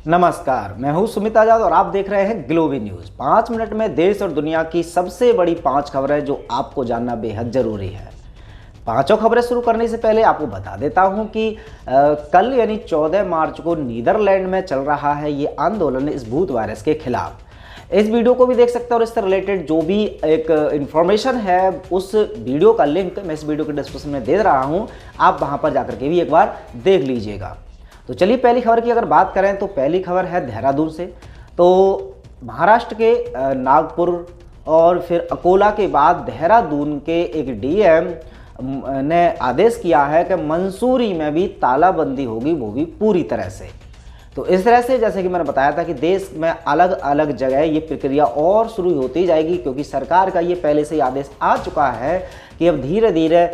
नमस्कार, मैं हूं सुमित आजाद और आप देख रहे हैं ग्लोबी न्यूज। 5 मिनट में देश और दुनिया की सबसे बड़ी 5 खबरें जो आपको जानना बेहद जरूरी है। पांचों खबरें शुरू करने से पहले आपको बता देता हूं कि कल यानी 14 मार्च को नीदरलैंड में चल रहा है ये आंदोलन इस भूत वायरस के खिलाफ। इस वीडियो को भी देख सकते हैं और इससे रिलेटेड जो भी एक इन्फॉर्मेशन है उस वीडियो का लिंक मैं इस वीडियो के डिस्क्रिप्शन में दे रहा हूं, आप वहां पर जाकर के भी एक बार देख लीजिएगा। तो चलिए पहली खबर की अगर बात करें तो पहली खबर है देहरादून से। तो महाराष्ट्र के नागपुर और फिर अकोला के बाद देहरादून के एक डीएम ने आदेश किया है कि मंसूरी में भी तालाबंदी होगी, वो भी पूरी तरह से। तो इस तरह से जैसे कि मैंने बताया था कि देश में अलग अलग जगह ये प्रक्रिया और शुरू होती जाएगी, क्योंकि सरकार का ये पहले से ही आदेश आ चुका है कि अब धीरे धीरे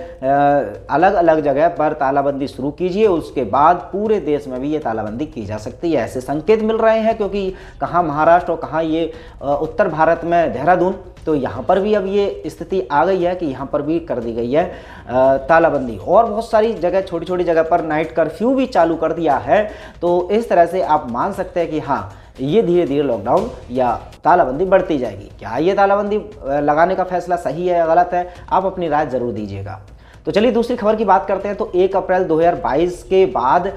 अलग अलग जगह पर तालाबंदी शुरू कीजिए, उसके बाद पूरे देश में भी ये तालाबंदी की जा सकती है। ऐसे संकेत मिल रहे हैं, क्योंकि कहाँ महाराष्ट्र और कहाँ ये उत्तर भारत में देहरादून, तो यहाँ पर भी अब ये स्थिति आ गई है कि यहाँ पर भी कर दी गई है तालाबंदी। और बहुत सारी जगह छोटी छोटी जगह पर नाइट कर्फ्यू भी चालू कर दिया है। तो इस तरह से आप मान सकते हैं कि हाँ, ये धीरे धीरे लॉकडाउन या तालाबंदी बढ़ती जाएगी। क्या ये तालाबंदी लगाने का फैसला सही है या गलत है, आप अपनी राय जरूर दीजिएगा। तो चलिए दूसरी खबर की बात करते हैं। तो 1 अप्रैल 2022 के बाद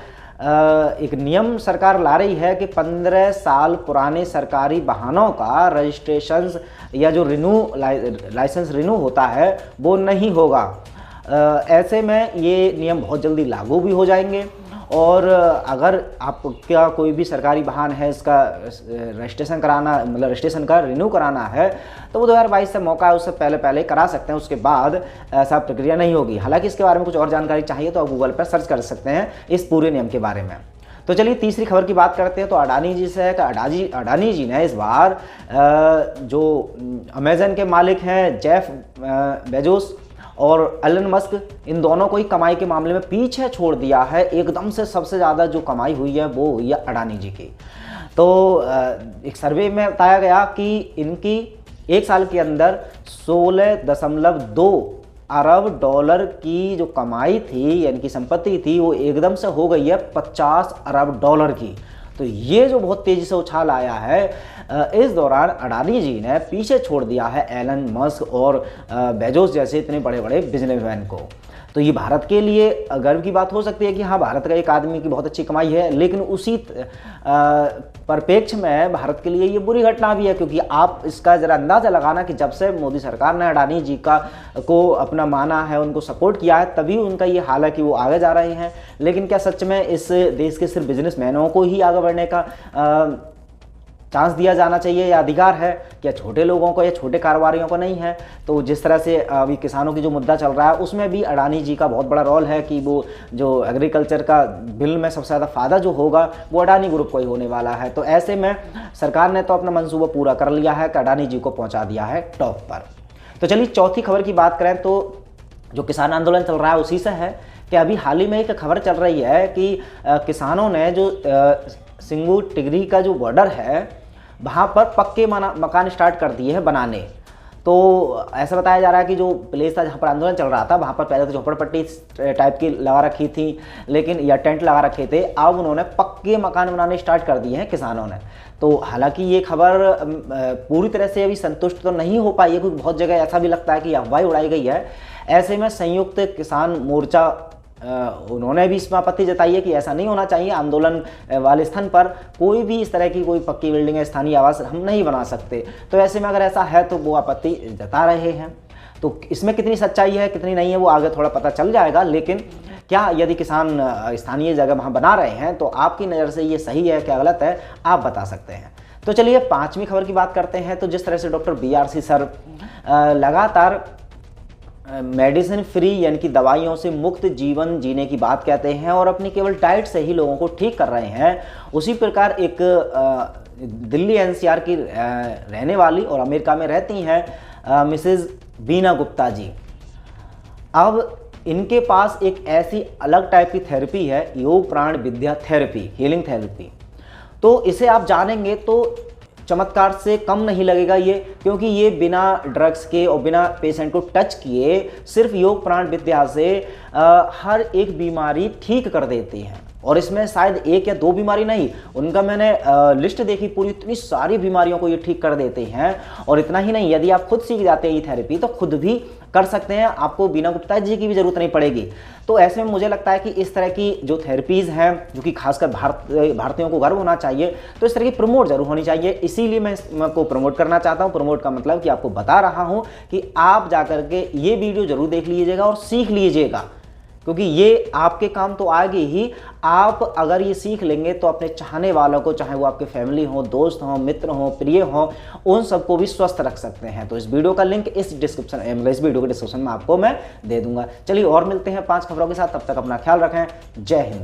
एक नियम सरकार ला रही है कि 15 साल पुराने सरकारी वाहनों का रजिस्ट्रेशन या जो लाइसेंस रिन्यू होता है वो नहीं होगा। ऐसे में ये नियम बहुत जल्दी लागू भी हो जाएंगे। और अगर आपका कोई भी सरकारी वाहन है, इसका रजिस्ट्रेशन कराना मतलब रजिस्ट्रेशन का रिन्यू कराना है, तो वो 2022 से मौका है, उससे पहले करा सकते हैं, उसके बाद ऐसा प्रक्रिया नहीं होगी। हालांकि इसके बारे में कुछ और जानकारी चाहिए तो आप गूगल पर सर्च कर सकते हैं इस पूरे नियम के बारे में। तो चलिए तीसरी खबर की बात करते हैं। तो अडानी जी से है कि अडानी जी ने इस बार जो अमेजन के मालिक हैं जेफ बेजोस और एलन मस्क, इन दोनों को ही कमाई के मामले में पीछे छोड़ दिया है। एकदम से सबसे ज़्यादा जो कमाई हुई है वो हुई है अडानी जी की। तो एक सर्वे में बताया गया कि इनकी 1 साल के अंदर 16.2 अरब डॉलर की जो कमाई थी, यानी कि संपत्ति थी, वो एकदम से हो गई है 50 अरब डॉलर की। तो ये जो बहुत तेज़ी से उछाल आया है, इस दौरान अडानी जी ने पीछे छोड़ दिया है एलन मस्क और बेजोस जैसे इतने बड़े बड़े बिजनेसमैन को। तो ये भारत के लिए गर्व की बात हो सकती है कि हाँ, भारत का एक आदमी की बहुत अच्छी कमाई है, लेकिन उसी परिप्रेक्ष्य में भारत के लिए ये बुरी घटना भी है, क्योंकि आप इसका ज़रा अंदाज़ा लगाना कि जब से मोदी सरकार ने अडानी जी को अपना माना है, उनको सपोर्ट किया है, तभी उनका ये हाल है कि वो आगे जा रहे हैं। लेकिन क्या सच में इस देश के सिर्फ बिजनेसमैनों को ही आगे बढ़ने का चांस दिया जाना चाहिए या अधिकार है, क्या छोटे लोगों को या छोटे कारोबारियों को नहीं है? तो जिस तरह से अभी किसानों की जो मुद्दा चल रहा है, उसमें भी अडानी जी का बहुत बड़ा रोल है कि वो जो एग्रीकल्चर का बिल में सबसे ज़्यादा फ़ायदा जो होगा वो अडानी ग्रुप को ही होने वाला है। तो ऐसे में सरकार ने तो अपना मंसूबा पूरा कर लिया है कि अडानी जी को पहुँचा दिया है टॉप पर। तो चलिए चौथी खबर की बात करें तो जो किसान आंदोलन चल रहा है उसी से है कि अभी हाल ही में एक खबर चल रही है कि किसानों ने जो सिंगू टिगरी का जो बॉर्डर है वहाँ पर पक्के मकान स्टार्ट कर दिए हैं बनाने। तो ऐसा बताया जा रहा है कि जो प्लेस था जहाँ पर आंदोलन चल रहा था, वहाँ पर पहले तो झोपड़पट्टी टाइप की लगा रखी थी, लेकिन या टेंट लगा रखे थे, अब उन्होंने पक्के मकान बनाने स्टार्ट कर दिए हैं किसानों ने। तो हालांकि ये खबर पूरी तरह से अभी संतुष्ट तो नहीं हो पाई है, क्योंकि बहुत जगह ऐसा भी लगता है कि अफवाह उड़ाई गई है। ऐसे में संयुक्त किसान मोर्चा उन्होंने भी इसमें आपत्ति जताई है कि ऐसा नहीं होना चाहिए। आंदोलन वाले स्थान पर कोई भी इस तरह की कोई पक्की बिल्डिंग या स्थानीय आवास हम नहीं बना सकते। तो ऐसे में अगर ऐसा है तो वो आपत्ति जता रहे हैं। तो इसमें कितनी सच्चाई है कितनी नहीं है वो आगे थोड़ा पता चल जाएगा। लेकिन क्या यदि किसान स्थानीय जगह वहाँ बना रहे हैं तो आपकी नज़र से ये सही है क्या गलत है, आप बता सकते हैं। तो चलिए पाँचवीं खबर की बात करते हैं। तो जिस तरह से डॉक्टर BRC सर लगातार मेडिसिन फ्री यानी कि दवाइयों से मुक्त जीवन जीने की बात कहते हैं और अपनी केवल डाइट से ही लोगों को ठीक कर रहे हैं, उसी प्रकार एक दिल्ली NCR की रहने वाली और अमेरिका में रहती हैं मिसेज बीना गुप्ता जी। अब इनके पास एक ऐसी अलग टाइप की थेरेपी है, योग प्राण विद्या थेरेपी, हीलिंग थेरेपी। तो इसे आप जानेंगे तो चमत्कार से कम नहीं लगेगा ये, क्योंकि ये बिना ड्रग्स के और बिना पेशेंट को टच किए सिर्फ योग प्राण विद्या से हर एक बीमारी ठीक कर देती हैं। और इसमें शायद 1 या 2 बीमारी नहीं, उनका मैंने लिस्ट देखी पूरी, इतनी सारी बीमारियों को ये ठीक कर देते हैं। और इतना ही नहीं, यदि आप खुद सीख जाते हैं ये थेरेपी तो खुद भी कर सकते हैं, आपको बिना गुप्ता जी की भी जरूरत नहीं पड़ेगी। तो ऐसे में मुझे लगता है कि इस तरह की जो थेरेपीज़ हैं, जो कि खासकर भारतीयों को गर्व होना चाहिए, तो इस तरह की प्रमोट जरूर होनी चाहिए। इसीलिए मैं इसको प्रमोट करना चाहता हूँ। प्रमोट का मतलब कि आपको बता रहा हूँ कि आप जाकर के ये वीडियो जरूर देख लीजिएगा और सीख लीजिएगा, क्योंकि ये आपके काम तो आएगी ही। आप अगर ये सीख लेंगे तो अपने चाहने वालों को, चाहे वो आपके फैमिली हो, दोस्त हो, मित्र हो, प्रिय हो, उन सबको भी स्वस्थ रख सकते हैं। तो इस वीडियो का लिंक इस वीडियो के डिस्क्रिप्शन में आपको मैं दे दूंगा। चलिए और मिलते हैं 5 खबरों के साथ, तब तक अपना ख्याल रखें। जय हिंद।